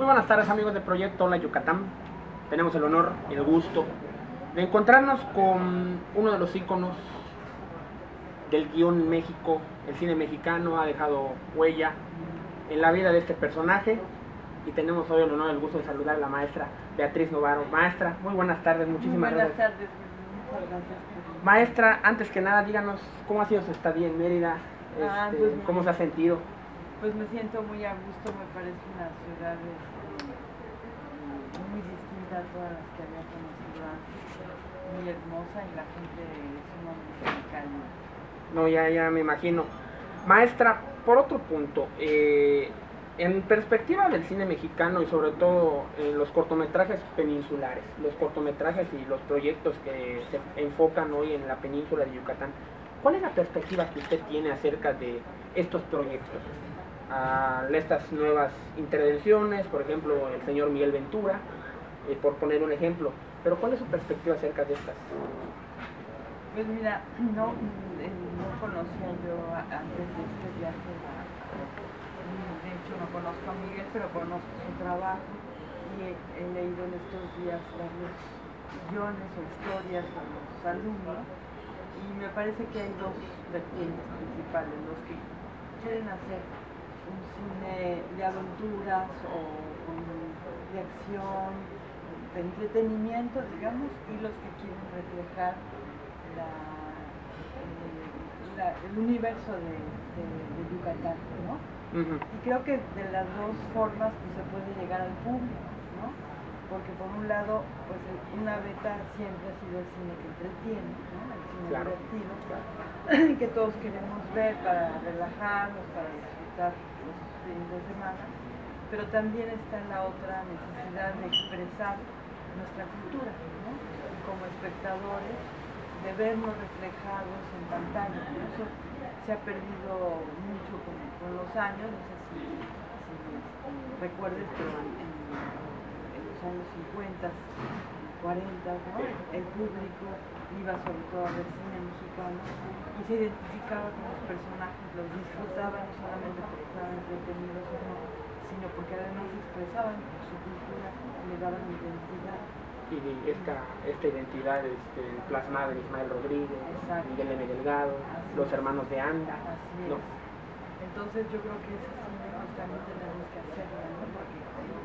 Muy buenas tardes, amigos de Proyecto Hola Yucatán. Tenemos el honor y el gusto de encontrarnos con uno de los íconos del guión en México. El cine mexicano ha dejado huella en la vida de este personaje y tenemos hoy el honor y el gusto de saludar a la maestra Beatriz Novaro. Maestra, muy buenas tardes, muchísimas gracias. Buenas tardes, muchas gracias. Maestra, antes que nada, díganos cómo ha sido su estadía en Mérida, cómo se ha sentido. Pues me siento muy a gusto, me parece una ciudad muy distinta a todas las que había conocido antes, muy hermosa y la gente es sumamente cálida. No, ya me imagino. Maestra, por otro punto, en perspectiva del cine mexicano y sobre todo en los cortometrajes peninsulares, los cortometrajes y los proyectos que se enfocan hoy en la península de Yucatán, ¿cuál es la perspectiva que usted tiene acerca de estos proyectos? Estas nuevas intervenciones, por ejemplo, el señor Miguel Ventura, por poner un ejemplo, pero ¿cuál es su perspectiva acerca de estas? Pues mira, no conocía yo antes de este viaje, de hecho no conozco a Miguel, pero conozco su trabajo y he leído en estos días varios guiones o historias de los alumnos y me parece que hay dos vertientes principales, los que quieren hacer un cine de aventuras o de acción, de entretenimiento, digamos, y los que quieren reflejar el universo de Yucatán, ¿no? Y creo que de las dos formas pues, se puede llegar al público, ¿no? Porque por un lado, pues una beta siempre ha sido el cine que entretiene, ¿no? El cine divertido, que todos queremos ver para relajarnos, para disfrutar los fines de semana, pero también está la otra necesidad de expresar nuestra cultura, ¿no? Como espectadores, de vernos reflejados en pantalla, ¿no? Eso se ha perdido mucho con los años, no sé si recuerdes, pero en los años 50, 40, ¿no? El público iba sobre todo a ver cine mexicano y se identificaba con los personajes, los disfrutaba no solamente porque estaban entretenidos o no, sino porque además expresaban su cultura, le daban identidad. Y esta identidad plasmada en Ismael Rodríguez, Miguel M. Delgado, los hermanos de Anda. Así es. Entonces yo creo que ese cine pues, también tenemos que hacerlo, ¿no? Porque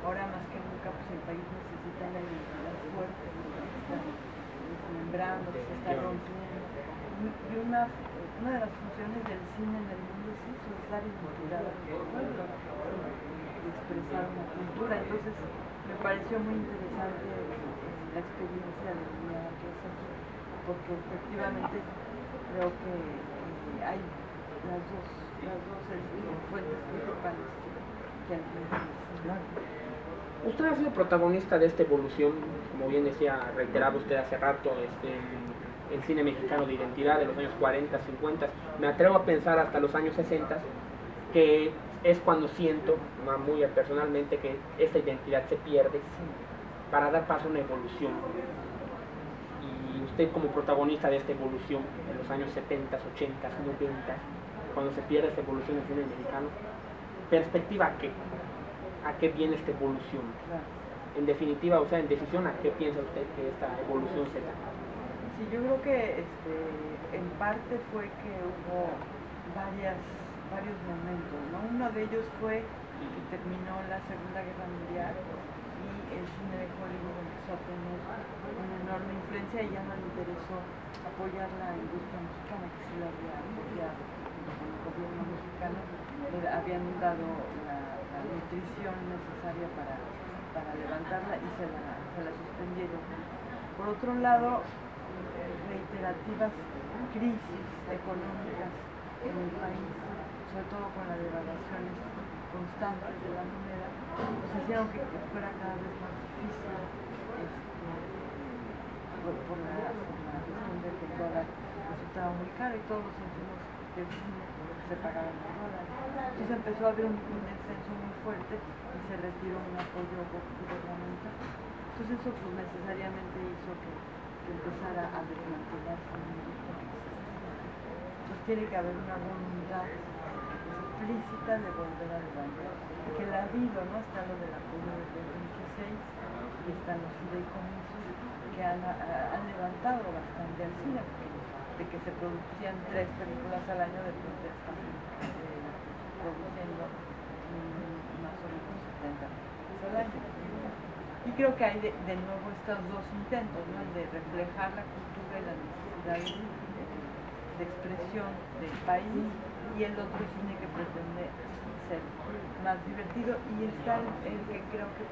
ahora más que nunca pues, el país necesita una identidad fuerte, porque se está desmembrando, se está rompiendo. Y una de las funciones del cine en el mundo es eso, es dar identidad al pueblo, expresar una cultura. Entonces me pareció muy interesante la experiencia de mi aquí, porque efectivamente creo que hay las dos fuentes principales que alimentan. Usted ha sido protagonista de esta evolución, como bien decía, reiteraba usted hace rato, el cine mexicano de identidad de los años 40, 50, me atrevo a pensar hasta los años 60, que es cuando siento, muy personalmente, que esta identidad se pierde para dar paso a una evolución. Y usted como protagonista de esta evolución en los años 70, 80, 90, cuando se pierde esta evolución en el cine mexicano, ¿perspectiva a qué? ¿A qué viene esta evolución? En definitiva, o sea, en decisión, ¿a qué piensa usted que esta evolución se da? Sí, yo creo que en parte fue que hubo varios momentos, ¿no? Uno de ellos fue que terminó la Segunda Guerra Mundial y el cine de Hollywood empezó a tener una enorme influencia y ya no le interesó apoyar la industria mexicana, que se la había apoyado con el gobierno mexicano, le habían dado la nutrición necesaria para levantarla y se la suspendieron. Por otro lado, reiterativas crisis económicas en el país, sobre todo con las devaluaciones constantes de la moneda, pues hicieron que fuera cada vez más difícil por la cuestión de que el dólar resultaba muy caro y todos los insumos del cine se pagaban en dólares. Entonces empezó a haber un descenso muy fuerte y se retiró un apoyo gubernamental. Entonces eso pues necesariamente hizo que empezara a desmantelarse la industria que existía. Entonces tiene que haber una voluntad explícita de volver a levantar, que la ha habido, ¿no? Está lo del apoyo del 26 y están los fideicomisos que han levantado bastante al cine, porque de que se producían 3 películas al año, de pronto están produciendo más o menos 70 películas al año. Y creo que hay de nuevo estos dos intentos, ¿no? El de reflejar la cultura y la necesidad de expresión del país, y el otro cine que pretende ser más divertido, y está el que creo que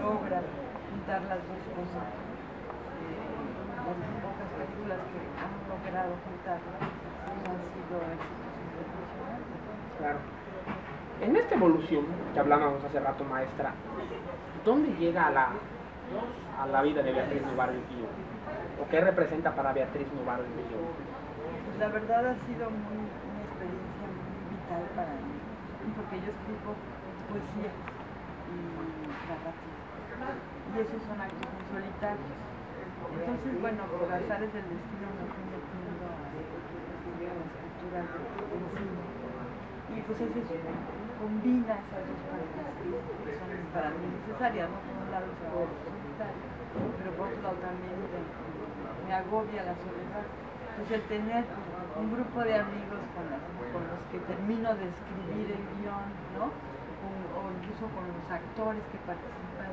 logra juntar las dos cosas. Las pocas películas que han logrado juntarlas han sido éxitos internacionales. Claro. En esta evolución que hablábamos hace rato, maestra, ¿dónde llega a la vida de Beatriz Nubarro el guión? ¿O qué representa para Beatriz Nubarro el guión? Pues la verdad ha sido una experiencia muy vital para mí, porque yo escribo poesía y narrativa, y esos son actos muy solitarios. Entonces, bueno, por azares del destino me fui metiendo a la escritura del cine, y pues ese combina esas dos partes que son para mí necesarias, ¿no? Por un lado es algo solitario, pero por otro lado también me agobia la soledad. Entonces el tener un grupo de amigos con los que termino de escribir el guión, ¿no? O incluso con los actores que participan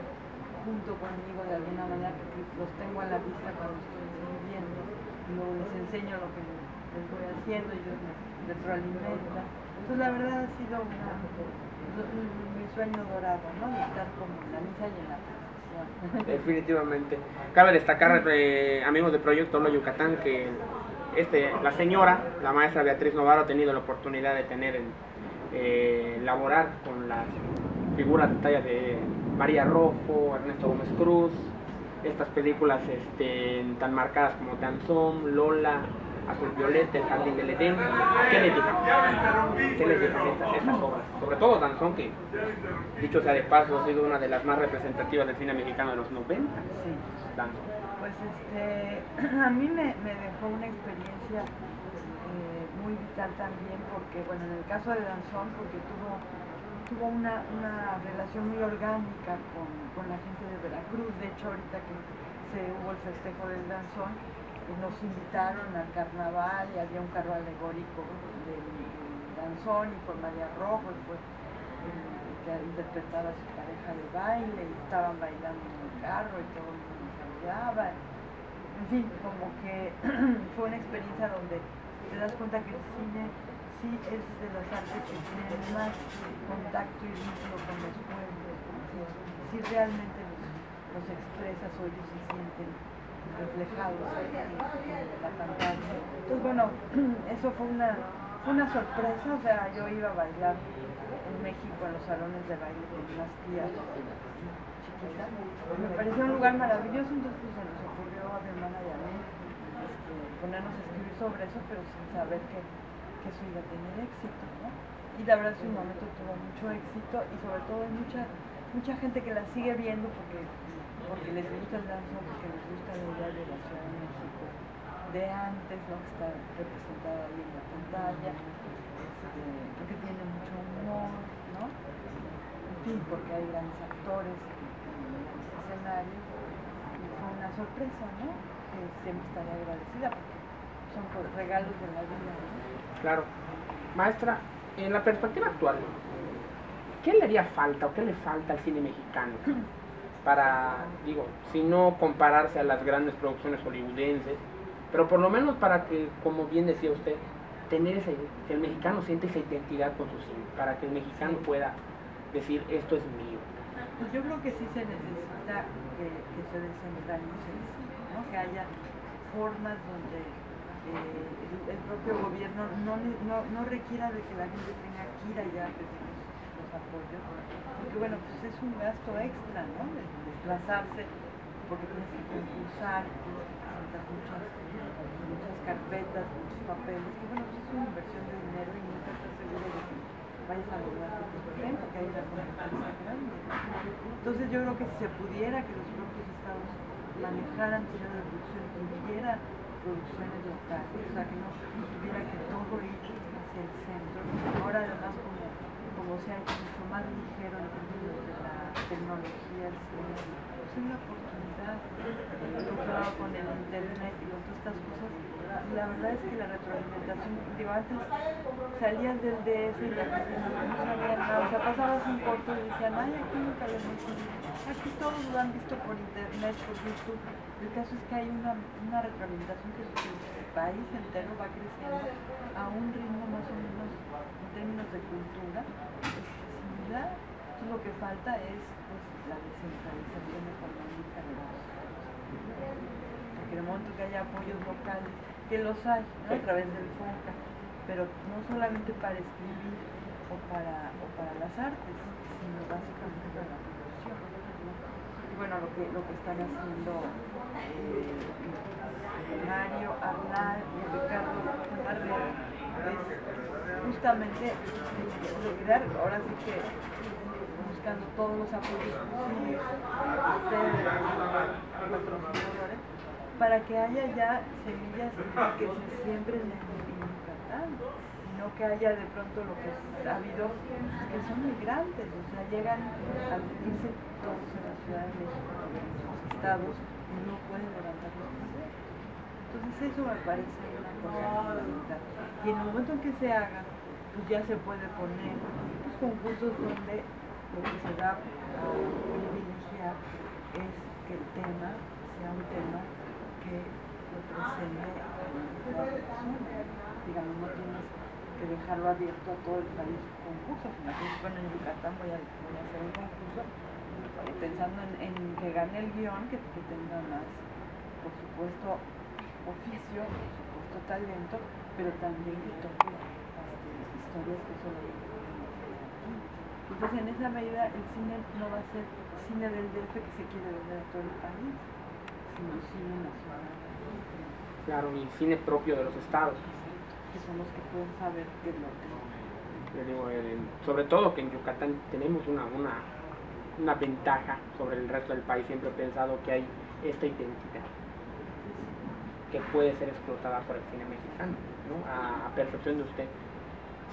junto conmigo de alguna manera, que los tengo a la vista cuando estoy escribiendo, y luego les enseño lo que les voy haciendo, y ellos me retroalimentan. Entonces la verdad ha sido mi sueño dorado, ¿no? De estar como en la misa y en la procesión. Definitivamente. Cabe destacar, amigos de Proyecto Lo Yucatán, que la señora, la maestra Beatriz Nubarro, ha tenido la oportunidad de laborar con las figuras de talla de María Rojo, Ernesto Gómez Cruz, estas películas tan marcadas como Danzón, Lola, Azul Violeta, El Jardín del Edén. ¿Qué les dejan estas obras? Sobre todo Danzón, que dicho sea de paso ha sido una de las más representativas del cine mexicano de los 90. Sí. Danzón. Pues a mí me dejó una experiencia muy vital también, porque bueno, en el caso de Danzón, porque tuvo una relación muy orgánica con la gente de Veracruz. De hecho, ahorita que hubo el festejo del Danzón, nos invitaron al carnaval y había un carro alegórico del Danzón, y fue María Rojo, y fue que interpretaba a su pareja de baile, y estaban bailando en el carro y todo el mundo saludaba. En fin, como que fue una experiencia donde te das cuenta que el cine sí es de las artes que tienen más contacto y vínculo con los pueblos, si realmente los expresas o ellos se sienten reflejados en la pantalla. Entonces bueno, eso fue una sorpresa. O sea, yo iba a bailar en México en los salones de baile con unas tías chiquitas, me pareció un lugar maravilloso. Entonces pues, se nos ocurrió a mi hermana y a mí ponernos a escribir sobre eso, pero sin saber que eso iba a tener éxito, ¿no? Y la verdad en su momento tuvo mucho éxito, y sobre todo hay mucha gente que la sigue viendo porque les gusta el danzón, porque les gusta la idea de la Ciudad de México de antes, ¿no? Que está representada ahí en la pantalla, porque tiene mucho humor, ¿no? En fin, porque hay grandes actores en los escenarios, y fue una sorpresa, ¿no? Que siempre estaré agradecida, porque son regalos de la vida, ¿no? Claro. Maestra, en la perspectiva actual, ¿qué le haría falta o qué le falta al cine mexicano para, si no compararse a las grandes producciones hollywoodenses, pero por lo menos para que, como bien decía usted, que el mexicano siente esa identidad con su cine, para que el mexicano pueda decir, esto es mío? Pues yo creo que sí se necesita que se descentralice el cine, ¿no? Que haya formas donde el propio gobierno no requiera de que la gente tenga que ir allá a pedir los apoyos, porque bueno, pues es un gasto extra, ¿no? De desplazarse, porque tienes que concursar, tienes que presentar muchas carpetas, muchos papeles, que bueno, pues es una inversión de dinero y nunca estás seguro de que vayas a lograr que te paguen, porque hay una competencia grande. Entonces yo creo que si se pudiera que los propios estados manejaran dinero de producción, que hubiera producciones locales, o sea, que no tuviera que todo ir hacia el centro. Ahora además como ha hecho mucho más ligero en términos de la tecnología, el cine, pues es una oportunidad. Comparado con el internet y con todas estas cosas, la verdad es que la retroalimentación, digo, antes salías del DF y la gente no sabía nada, o sea, pasabas un corto y decían, ay, aquí nunca lo hemos visto, aquí todos lo han visto por internet, por YouTube. El caso es que hay una retroalimentación que el país entero va creciendo a un ritmo más o menos en términos de cultura similar. Entonces lo que falta es pues, la descentralización económica de los porque en el momento que haya apoyos locales, que los hay, ¿no? A través del FONCA, pero no solamente para escribir o para las artes, sino básicamente para la producción. Y bueno, lo que están haciendo Mario, Arnal y Ricardo Barrera es justamente lograr, ahora sí que buscando todos los apoyos posibles, ustedes, los patrocinadores, para que haya ya semillas que se siembren en Yucatán, y no que haya de pronto lo que ha habido, que son migrantes, o sea, llegan a vivirse todos en la Ciudad de México, en sus estados, y no pueden levantar los poderes. Entonces eso me parece una cosa fundamental. Y en el momento en que se haga, pues ya se puede poner pues, concursos donde lo que se va a privilegiar es que el tema sea un tema que represente a la persona. Digamos, no tienes que dejarlo abierto a todo el país concursos. Imagínate, bueno, en Yucatán voy a hacer un concurso pensando en que gane el guión, que tenga más, por supuesto, oficio, por supuesto, talento, pero también que toque historias que solo entonces en esa medida el cine no va a ser cine del DF que se quiere vender a todo el país, sino cine nacional. Claro, y cine propio de los estados. Que son los que pueden saber qué es lo que... Le digo, sobre todo que en Yucatán tenemos una ventaja sobre el resto del país. Siempre he pensado que hay esta identidad que puede ser explotada por el cine mexicano, ¿no? A percepción de usted,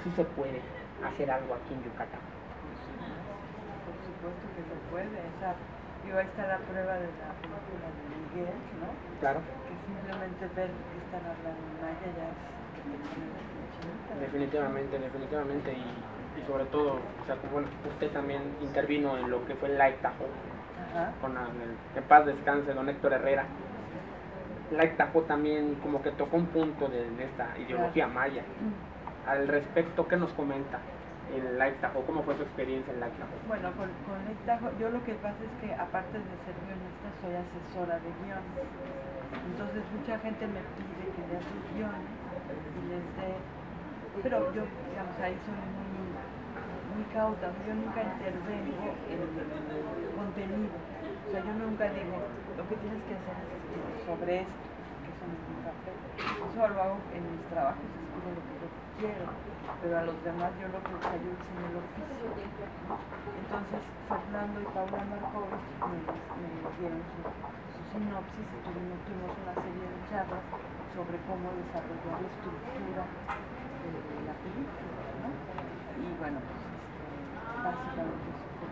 sí se puede hacer algo aquí en Yucatán. Por supuesto que se puede, ahí está la prueba de la película de Miguel, ¿no? Claro. Que simplemente ver que están hablando en maya ya es que te pone la chinita. Definitivamente, y sobre todo, o sea, bueno, usted también intervino en lo que fue el Like Tahoe, con que paz descanse don Héctor Herrera. Like Tahoe también como que tocó un punto de esta ideología maya. Al respecto, ¿qué nos comenta el Like Tahoe? ¿Cómo fue su experiencia en Like Tahoe? Bueno, con Like Tahoe, yo lo que pasa es que aparte de ser guionista, soy asesora de guiones. Entonces mucha gente me pide que lea sus guiones y les dé, pero yo, digamos, ahí soy muy cauta, yo nunca intervengo en el contenido. O sea, yo nunca digo, lo que tienes que hacer es escribir sobre esto, que eso no es un papel. Eso lo hago en mis trabajos, escribo lo que yo quiero, pero a los demás yo lo que ayudo es en el oficio. Entonces, Fernando y Paula Markovich me dieron su sinopsis y tuvimos una serie de charlas sobre cómo desarrollar la estructura de la película, ¿no? Y bueno, pues básicamente eso fue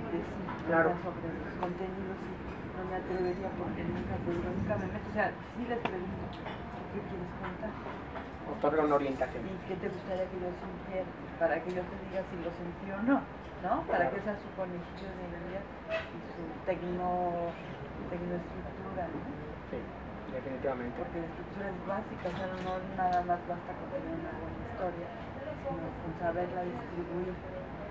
decir claro. Sobre los contenidos y no me atrevería porque nunca me meto, o sea, sí les pregunto ¿qué quieres contar? Otorga una orientación. ¿Y qué te gustaría que yo sintiera? Para que yo te diga si lo sentí o no, ¿no? Para que esa su conejillo de India y su tecnoestructura, ¿no? Sí, definitivamente. Porque la estructura es básica, o sea, no nada más basta con tener una buena historia, sino con saberla distribuir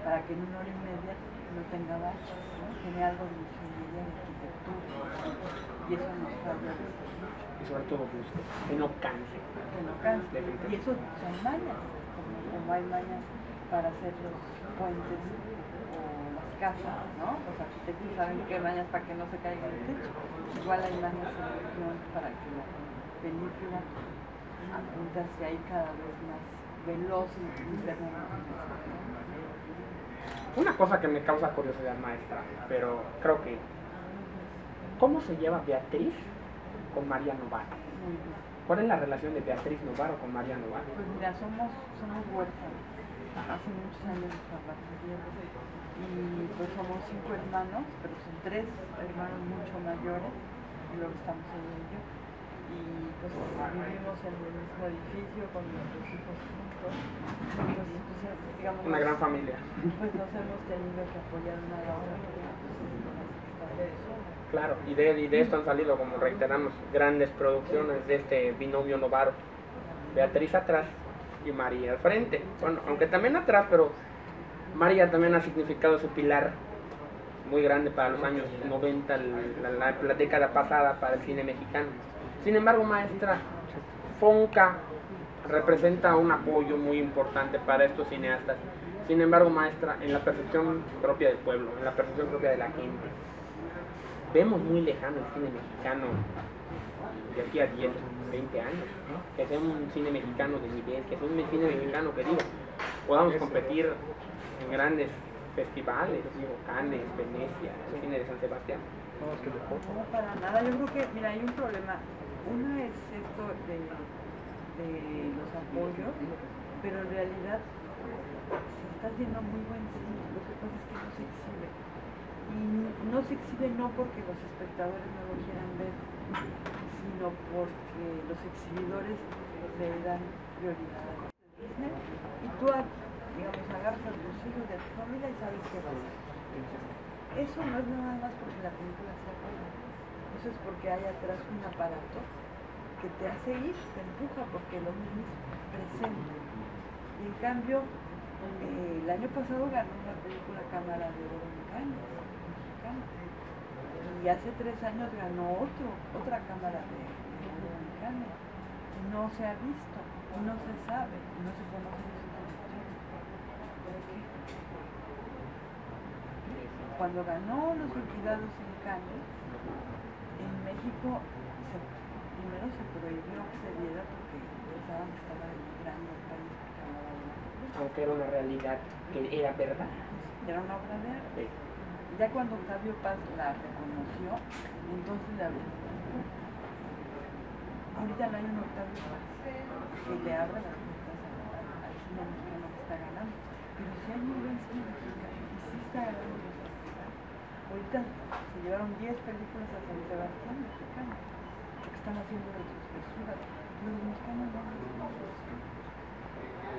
para que en una hora y media no tenga baches, ¿no? Tiene algo de ingeniería, de arquitectura, y eso nos falla. Y sobre todo busque, que no canse. Que no canse. Y eso son mañas, como hay mañas para hacer los puentes o las casas, ¿no? Los arquitectos saben qué mañas para que no se caiga el techo. Igual hay mañas en el guión para que la película apunte hacia ahí cada vez más veloz y Una cosa que me causa curiosidad, maestra, pero creo que ¿cómo se lleva Beatriz con María Novaro? muy bien. ¿Cuál es la relación de Beatriz Novaro con María Novaro? Pues mira, somos huérfanos. hace muchos años y pues somos 5 hermanos, pero son 3 hermanos mucho mayores y luego estamos ella y yo. Y pues vivimos en el mismo edificio con nuestros hijos juntos. Entonces, pues, digamos, una gran familia. Pues nos hemos tenido que apoyar una a la otra. Claro, y de esto han salido, como reiteramos, grandes producciones de este binomio Novaro. Beatriz atrás y María al frente. Bueno, aunque también atrás, pero María también ha significado su pilar muy grande para los años 90, la década pasada para el cine mexicano. Sin embargo, maestra, Fonca representa un apoyo muy importante para estos cineastas. Sin embargo, maestra, en la percepción propia del pueblo, en la percepción propia de la gente, vemos muy lejano el cine mexicano de aquí a 10, 20 años, ¿no? Que sea un cine mexicano de nivel, que sea un cine mexicano que digo, podamos competir en grandes festivales, digo, Cannes, Venecia, el cine de San Sebastián. No, para nada, yo creo que, mira, hay un problema. Una es esto de los apoyos, pero en realidad se está haciendo muy buen cine. Lo que pasa es que no se exhibe. Y no se exhibe no porque los espectadores no lo quieran ver, sino porque los exhibidores le dan prioridad a Disney. Y tú, digamos, agarras a tus hijos de tu familia y sabes qué pasa. Eso no es nada más porque la película sea buena. Eso es porque hay atrás un aparato que te hace ir, te empuja, porque los niños presenten. Y en cambio, el año pasado ganó una película Cámara de Oro mexicana. Y hace 3 años ganó otra Cámara de Oro mexicana. No se ha visto, no se sabe, no se conoce su trayectoria. ¿Por qué? Cuando ganó Los Olvidados en Cannes, en México primero se prohibió que se viera porque pensaban que estaba denigrando el país porque hablaba de la pobreza. Aunque era una realidad que era verdad. Era una obra de arte. Ya cuando Octavio Paz la reconoció, entonces le abrió. Ahorita no hay un Octavio Paz que le abra las puertas al cine mexicano que está ganando. Pero sí hay muy buen cine mexicano y sí está ganando los festivales. Ahorita se llevaron 10 películas a San Sebastián mexicano, porque están haciendo retrospectiva. Pero los mexicanos no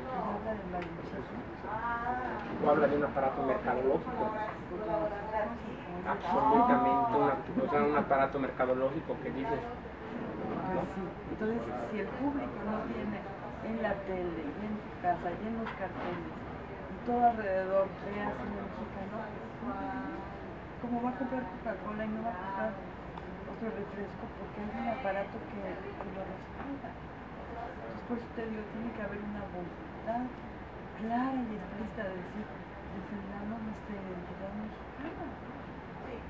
habla de malinchismo. O habla de un aparato mercadológico. Absolutamente, un aparato mercadológico que dices. ¿No? Sí. Entonces, si el público no tiene en la tele, y en tu casa, y en los carteles, y todo alrededor vea cine mexicano, ¿cómo va a comprar Coca-Cola y no va a comprar otro refresco? Porque hay un aparato que lo respalda. Entonces, por eso te digo, tiene que haber una voluntad clara y explícita de decir, defendamos nuestra identidad mexicana.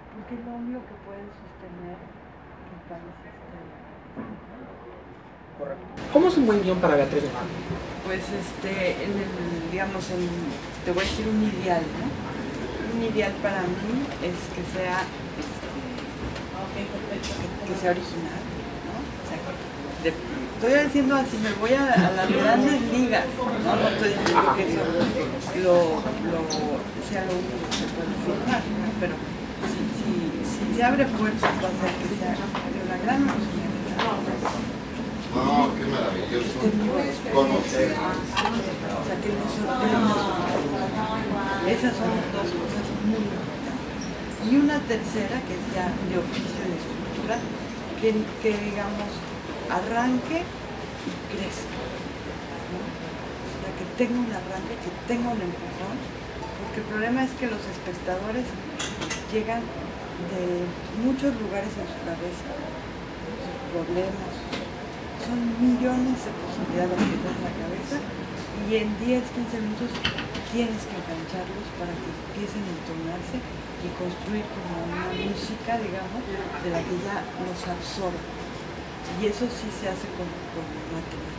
Porque es lo único que puede sostener que el país esté. Correcto. ¿Cómo es un buen guión para Beatriz Novaro? Pues digamos, te voy a decir un ideal, ¿no? Un ideal para mí es que sea original, ¿no? O sea, estoy diciendo así, me voy a las grandes ligas, no estoy diciendo que eso sea lo único que se puede filmar, ¿no? Pero si se abre puertas va a ser que sea de una gran originalidad. No, qué maravilloso conocer. O sea, que nos sorprenda. Esas son 2 cosas muy importantes. Y una tercera, que es ya de oficio y de estructura, que digamos, arranque y crezca, ¿no? O sea, que tenga un arranque, que tenga un empujón, porque el problema es que los espectadores llegan de muchos lugares en su cabeza, sus problemas, son millones de posibilidades que están en la cabeza y en 10, 15 minutos tienes que engancharlos para que empiecen a entonarse y construir como una música, digamos, de la que ya los absorbe. Y eso sí se hace con matemáticas.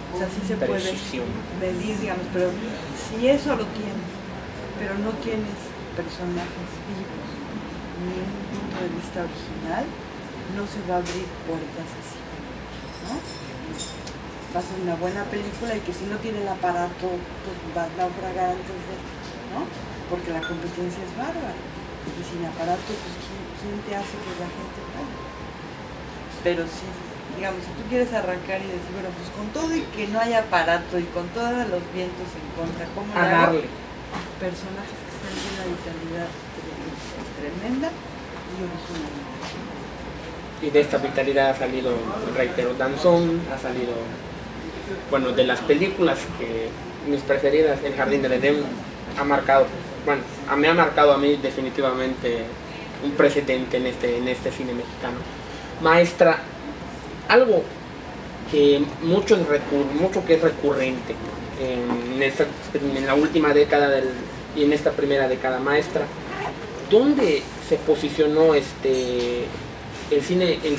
O sea, sí se puede medir, digamos, pero si eso lo tienes, pero no tienes personajes vivos ni un punto de vista original, no se va a abrir puertas así, ¿no? va a ser una buena película y que si no tiene el aparato, pues va a naufragar antes de, ¿no? Porque la competencia es bárbara. Y sin aparato, pues ¿quién te hace que la gente pague? Pero si, digamos, si tú quieres arrancar y decir, bueno, pues con todo y que no haya aparato y con todos los vientos en contra, ¿cómo le hago? Personajes que están llenos de vitalidad tremenda y original. Y de esta vitalidad ha salido, reitero, Danzón, ha salido, bueno, de las películas que mis preferidas, El Jardín del Edén, ha marcado, bueno, me ha marcado a mí definitivamente un precedente en este cine mexicano. Maestra, algo que mucho que es recurrente en la última década y en esta primera década, maestra, ¿dónde se posicionó el cine, y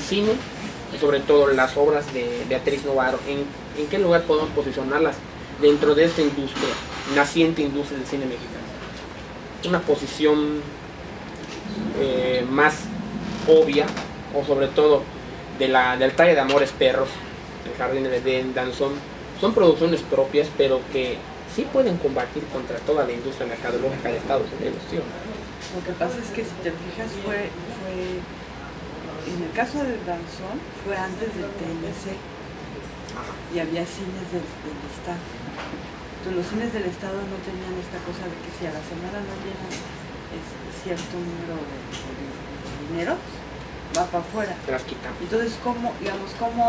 sobre todo las obras de Beatriz Novaro? ¿En qué lugar podemos posicionarlas dentro de esta industria, naciente industria del cine mexicano? Una posición más obvia, o sobre todo del talla de Amores Perros, El Jardín del Edén, Danzón, son producciones propias, pero que sí pueden combatir contra toda la industria mercadológica de Estados Unidos, ¿sí? Lo que pasa es que si te fijas fue en el caso de Danzón fue antes del TLC y había cines del Estado. Entonces los cines del Estado no tenían esta cosa de que si a la semana no llenan cierto número de dinero, va para afuera. Las quitan. Entonces, ¿cómo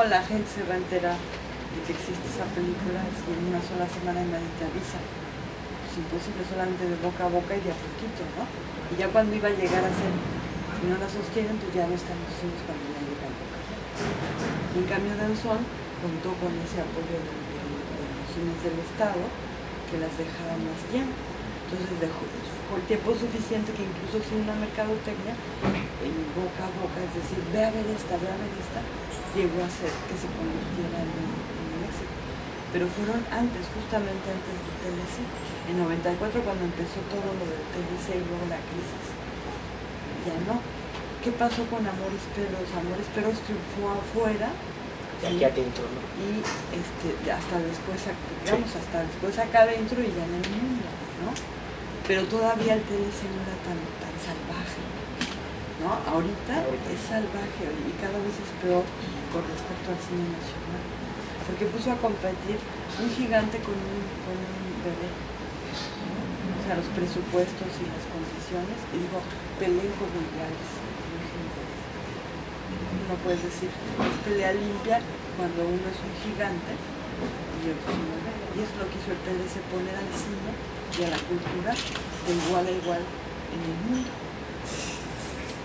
la gente se va a enterar de que existe esa película si en una sola semana nadie te avisa? Es imposible, solamente de boca a boca y de a poquito, ¿no? Y ya cuando iba a llegar a ser, si no la sostienen, pues ya no están los cines cuando ya llega a boca. Y en cambio Danzón contó con ese apoyo de los cines del Estado que las dejaban más tiempo. Entonces dejó el tiempo suficiente que incluso sin una mercadotecnia, en boca a boca, es decir, ve a ver esta, llegó a ser que se convirtiera en un éxito. Pero fueron justamente antes del TLC. En 94 cuando empezó todo lo del TLC y luego la crisis. Ya no. ¿Qué pasó con Amores Perros? Amores Perros triunfó afuera. Y aquí adentro, ¿no? Y hasta después, digamos, hasta después acá adentro y ya en el mundo, ¿no? Pero todavía el TLC no era tan salvaje, ¿no? Ahorita es salvaje y cada vez es peor con respecto al cine nacional. Porque puso a competir un gigante con un bebé, ¿no? O sea, los presupuestos y las condiciones, y digo, peleen como iguales. No puedes decir, es pelea limpia cuando uno es un gigante y otro es un bebé. Y eso es lo que hizo el TLC, poner al cine y a la cultura de igual a igual en el mundo,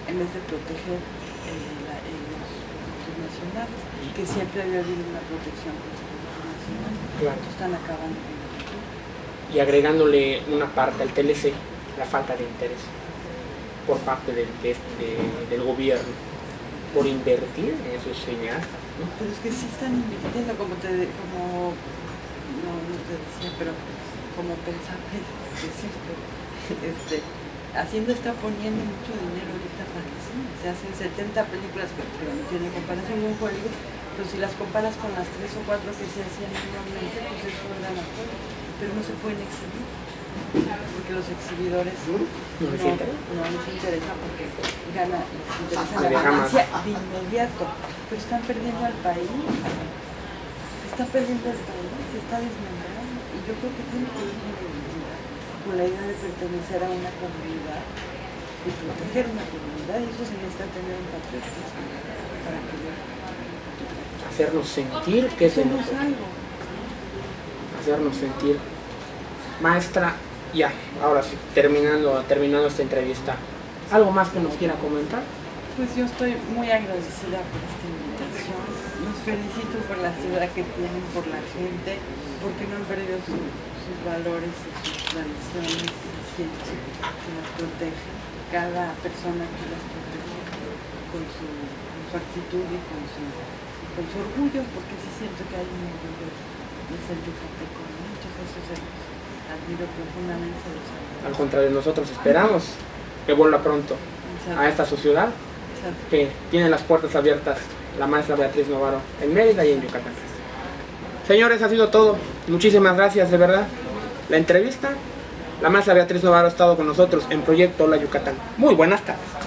en vez de proteger los productos nacionales, que siempre había habido una protección con los productos nacionales. Claro. Están acabando con la cultura. Y agregándole una parte al TLC, la falta de interés por parte del gobierno por invertir en esos cineastas, ¿no? Pero es que sí están invirtiendo, no te decía, pero como pensaba decirte, Hacienda está poniendo mucho dinero ahorita para el cine. Se hacen 70 películas que no tienen comparación con Hollywood, pero si las comparas con las 3 o 4 que se hacían normalmente, pues eso era la cosa. Pero no se pueden exhibir, porque los exhibidores no les interesa porque les interesa la ganancia de inmediato. Pero están perdiendo al país, se está desmembrando. Y yo creo que tiene que ver con la idea de pertenecer a una comunidad y proteger una comunidad, y eso se necesita tener un patriotismo para que hacernos sentir que somos algo. Hacernos sentir. Maestra, ya, ahora sí, terminando esta entrevista, ¿algo más que nos quiera comentar? Pues yo estoy muy agradecida por esta invitación. Los felicito por la ciudad que tienen, por la gente, porque no han perdido sus valores y sus tradiciones, y siento que las protegen. Cada persona que las protege con su actitud y con su orgullo, porque sí siento que hay un orgullo de ser yucateco. Muchos de esos admiro profundamente. Al contrario, nosotros esperamos que vuelva pronto a esta su ciudad, que tiene las puertas abiertas la maestra Beatriz Novaro en Mérida y en Yucatán. Señores, ha sido todo. Muchísimas gracias, de verdad. La entrevista, la maestra Beatriz Navarro ha estado con nosotros en Proyecto La Yucatán. Muy buenas tardes.